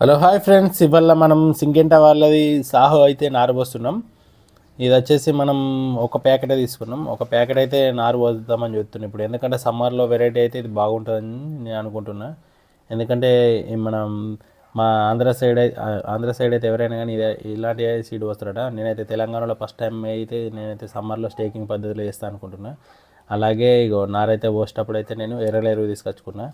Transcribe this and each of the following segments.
Hello hi friends, ఇవాళ మనం సింగెంట వాళ్ళది సాహో అయితే నారు పోస్తున్నాం. ఇది వచ్చేసి మనం ఒక ప్యాకెట్ తీసుకున్నాం. ఒక ప్యాకెట్ అయితే నారు పోద్దామని చెప్తున్నాం ఇప్పుడు, ఎందుకంటే సమ్మర్లో వెరైటీ అయితే ఇది బాగుంటుందని నేను అనుకుంటున్నా. ఎందుకంటే మనం మా ఆంధ్ర సైడ్ అయితే ఎవరైనా కానీ ఇలాంటి సీడ్ వస్తారట. నేనైతే తెలంగాణలో ఫస్ట్ టైం అయితే నేనైతే సమ్మర్లో స్టేకింగ్ పద్ధతిలో వేస్తాను అనుకుంటున్నా. అలాగే ఇగో నారైతే పోసేటప్పుడు అయితే నేను ఎర్రల ఎరువు తీసుకొచ్చుకున్నా.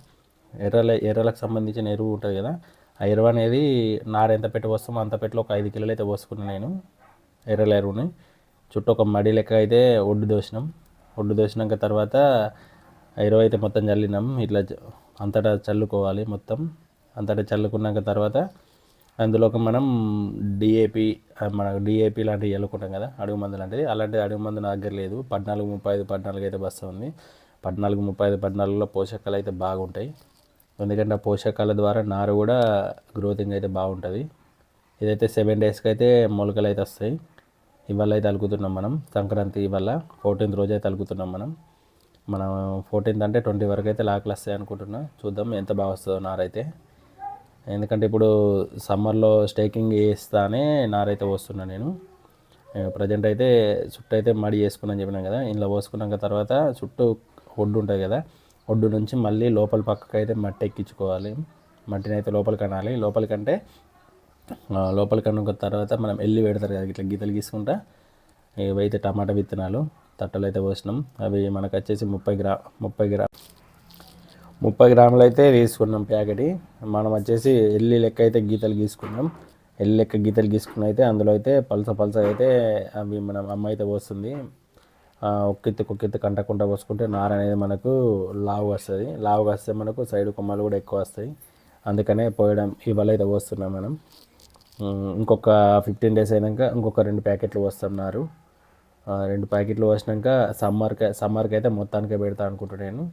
ఎర్రలకు సంబంధించిన ఎరువు ఉంటుంది కదా, ఆ ఎరువు అనేది నారు ఎంత పెట్టి పోస్తామో అంత పెట్టిలో ఒక 5 కిలోలు అయితే పోసుకున్నాను నేను ఎర్రల ఎరువుని. చుట్టూ ఒక మడి లెక్క అయితే ఒడ్డు దోసినాక తర్వాత ఆ ఎరువు అయితే మొత్తం చల్లినాం. ఇట్లా అంతటా చల్లుకోవాలి మొత్తం. అంతటా చల్లుకున్నాక తర్వాత అందులోకి మనం డిఏపి లాంటివి చల్లుకుంటాం కదా, అడుగు మందు లాంటిది. అలాంటిది అడుగు మందు నా దగ్గర లేదు. 14-35 అయితే బస్తా ఉంది. 14-35 పోషకాలు అయితే బాగుంటాయి. ఎందుకంటే ఆ పోషకాల ద్వారా నారు కూడా గ్రోతింగ్ అయితే బాగుంటుంది. ఇదైతే 7 డేస్కి అయితే మొలకలు అయితే వస్తాయి. ఇవాళ అయితే అలుకుతున్నాం మనం. సంక్రాంతి ఇవాళ 14th రోజు అయితే అలుకుతున్నాం మనం. 14th అంటే 20 వరకు అయితే లాకులు వస్తాయి అనుకుంటున్నా. చూద్దాం ఎంత బాగా వస్తుందో నారైతే. ఎందుకంటే ఇప్పుడు సమ్మర్లో స్టేకింగ్ వేస్తానే నారైతే పోస్తున్నా నేను. ప్రజెంట్ అయితే చుట్టూ అయితే మడి వేసుకున్నాను చెప్పినాం కదా. ఇంట్లో పోసుకున్నాక తర్వాత చుట్టూ ఒడ్డు ఉంటుంది కదా, ఒడ్డు నుంచి మళ్ళీ లోపల పక్కకు అయితే మట్టి ఎక్కించుకోవాలి. మట్టిని అయితే లోపలికి అనాలి. లోపలికి అన్నుకున్న తర్వాత మనం ఎల్లి పెడతారు కదా, ఇట్లా గీతలు గీసుకుంటా. ఇవైతే టమాటా విత్తనాలు తట్టలు అయితే పోసినాం. అవి మనకు వచ్చేసి 30 గ్రాములు అయితే తీసుకున్నాం ప్యాకెట్. మనం వచ్చేసి ఎల్లి లెక్క అయితే గీతలు గీసుకున్నాం. ఎల్లి లెక్క గీతలు గీసుకున్న అయితే అందులో అయితే పలస అయితే అవి మనం అమ్మ అయితే పోస్తుంది. ఒక్కెత్తు కంటకుండా పోసుకుంటే నార అనేది మనకు లావుగా వస్తే మనకు సైడ్ కొమ్మలు కూడా ఎక్కువ వస్తాయి. అందుకనే పోయడం ఇవాళ అయితే పోస్తున్నాం మనం. ఇంకొక 15 డేస్ అయినాక ఇంకొక 2 ప్యాకెట్లు పోస్తాం నారు. 2 ప్యాకెట్లు పోసినాక సమ్మర్కి అయితే మొత్తానికే పెడతా అనుకుంటున్నాను నేను.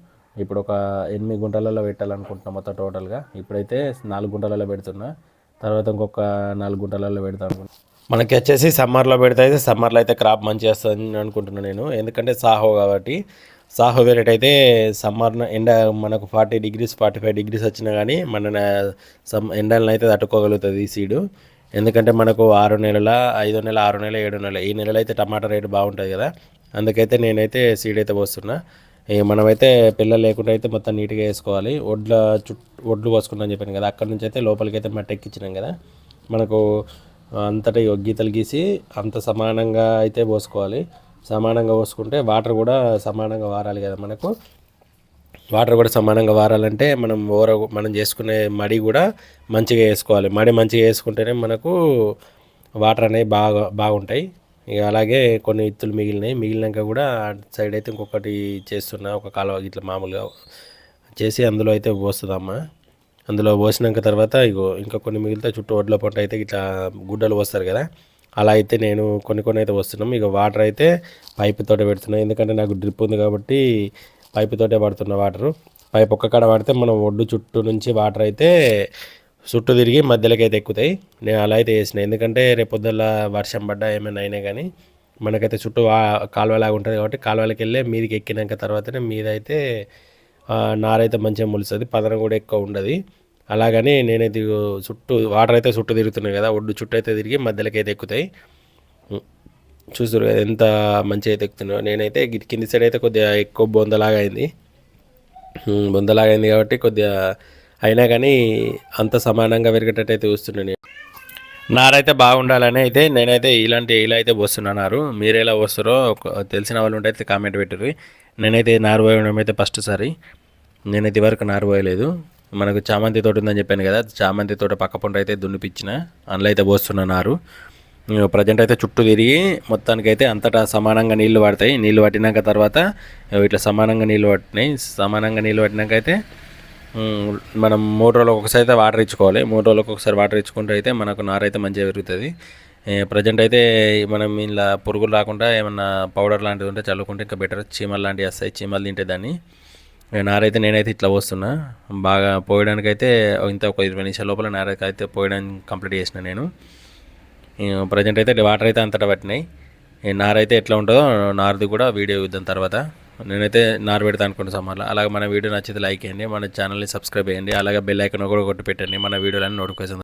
ఇప్పుడు ఒక 8 గుంటలలో పెట్టాలనుకుంటున్నాను మొత్తం టోటల్గా. ఇప్పుడైతే 4 గుంటలలో పెడుతున్నా. తర్వాత ఇంకొక 4 గుంటలలో పెడతా అనుకుంటున్నాను. మనకి వచ్చేసి సమ్మర్లో అయితే క్రాప్ మంచిగా వస్తుంది అనుకుంటున్నాను నేను. ఎందుకంటే సాహో కాబట్టి. సాహో వెరైటీ అయితే సమ్మర్లో ఎండ మనకు 40 degrees 45 degrees వచ్చినా కానీ మన ఎండలను అయితే తట్టుకోగలుగుతుంది ఈ సీడు. ఎందుకంటే మనకు 6 నెలల 5 నెల 6 నెల 7 నెల ఈ నెలలో అయితే టమాటా రేటు బాగుంటుంది కదా. అందుకైతే నేనైతే సీడ్ అయితే పోస్తున్నా. మనమైతే పిల్లలు లేకుండా అయితే మొత్తం నీట్గా వేసుకోవాలి. ఒడ్లు పోసుకున్నాను చెప్పాను కదా, అక్కడ నుంచి అయితే లోపలికి అయితే మట్టి ఎక్కించినాం కదా. మనకు అంతటా గీతలు గీసి అంత సమానంగా అయితే పోసుకోవాలి. సమానంగా పోసుకుంటే వాటర్ కూడా సమానంగా వారాలి కదా. మనకు వాటర్ కూడా సమానంగా వారాలంటే మనం చేసుకునే మడి కూడా మంచిగా వేసుకోవాలి. మడి మంచిగా వేసుకుంటేనే మనకు వాటర్ అనేవి బాగుంటాయి. ఇక అలాగే కొన్ని ఇత్తులు మిగిలినాక కూడా సైడ్ అయితే ఇంకొకటి చేస్తున్నా. ఒక కాలువ ఇట్లా మామూలుగా చేసి అందులో అయితే పోస్తుందమ్మ. అందులో పోసినాక తర్వాత ఇంకా కొన్ని మిగిలితే చుట్టూ ఒడ్ల పంట అయితే ఇట్లా గుడ్డలు పోస్తారు కదా, అలా అయితే నేను కొన్ని అయితే వస్తున్నాం. ఇక వాటర్ అయితే పైపు తోటే పెడుతున్నాను. ఎందుకంటే నాకు డ్రిప్ ఉంది కాబట్టి పైపు తోటే పడుతున్న వాటరు. పైప్ ఒక్క కాడ పడితే మనం ఒడ్డు చుట్టూ నుంచి వాటర్ అయితే చుట్టూ తిరిగి మధ్యలోకి అయితే ఎక్కుతాయి. నేను అలా అయితే వేసిన. ఎందుకంటే రేపొద్దుల వర్షం పడ్డా ఏమైనా అయినా కానీ మనకైతే చుట్టూ కాలువలాగా ఉంటుంది కాబట్టి కాలువలకి వెళ్ళి మీదికి ఎక్కినాక తర్వాతనే మీద అయితే నారైతే మంచిగా మొలుస్తుంది. పదన కూడా ఎక్కువ ఉండదు. అలాగని నేనైతే వాటర్ అయితే చుట్టూ తిరుగుతున్నాయి కదా, ఒడ్డు చుట్టూ అయితే తిరిగి మధ్యలోకి అయితే ఎక్కుతాయి. చూస్తారు కదా ఎంత మంచిగా అయితే ఎక్కుతున్నాయో. నేనైతే కింది సైడ్ అయితే కొద్దిగా ఎక్కువ బొందలాగా అయింది కాబట్టి కొద్దిగా అయినా కానీ అంత సమానంగా పెరిగేటట్టు అయితే చూస్తున్నాను. నారైతే బాగుండాలని అయితే నేనైతే ఇలా అయితే పోస్తున్నాను నారు. మీరు ఎలా పోస్తారో తెలిసిన వాళ్ళు ఉంటే అయితే కామెంట్ పెట్టరు. నేనైతే నారు పోయడం అయితే ఫస్ట్ సారి. నేనైతే వరకు నారు పోయలేదు. మనకు చామంతి తోట ఉందని చెప్పాను కదా, చామంతి తోట పక్క పంట అయితే దున్నిపించిన అందులో అయితే పోస్తున్నా నారు. ప్రజెంట్ అయితే చుట్టూ తిరిగి మొత్తానికైతే అంతటా సమానంగా నీళ్లు పడతాయి. నీళ్లు పట్టినాక తర్వాత ఇట్లా సమానంగా నీళ్లు పట్టినాక అయితే మనం 3 రోజులకు ఒకసారి అయితే వాటర్ ఇచ్చుకోవాలి. 3 రోజులకు ఒకసారి వాటర్ ఇచ్చుకుంటే అయితే మనకు నారైతే మంచిగా పెరుగుతుంది. ప్రజెంట్ అయితే మనం ఇలా పురుగులు రాకుండా ఏమన్నా పౌడర్ లాంటిది ఉంటే చల్లుకుంటే ఇంకా బెటర్. చీమలు లాంటివి వస్తాయి, చీమలు తింటే దాన్ని. నారైతే నేనైతే ఇట్లా పోస్తున్నా. బాగా పోయడానికైతే ఒక 20 నిమిషాల లోపల నారైతే పోయడానికి కంప్లీట్ చేసిన నేను. ప్రజెంట్ అయితే వాటర్ అయితే అంతటా పట్టినాయి. నారైతే ఎట్లా ఉంటుందో నారుది కూడా వీడియో ఇద్దాం తర్వాత. నేనైతే నారు పెడతా అనుకుంటున్నా సమ్మర్లో. అలాగే మన వీడియో నచ్చితే లైక్ చేయండి, మన ఛానల్ని సబ్స్క్రైబ్ చేయండి, అలాగే బెల్ ఐకాన్ కూడా కొట్టి పెట్టండి. మన వీడియోలన్నీ నోటిఫికేషన్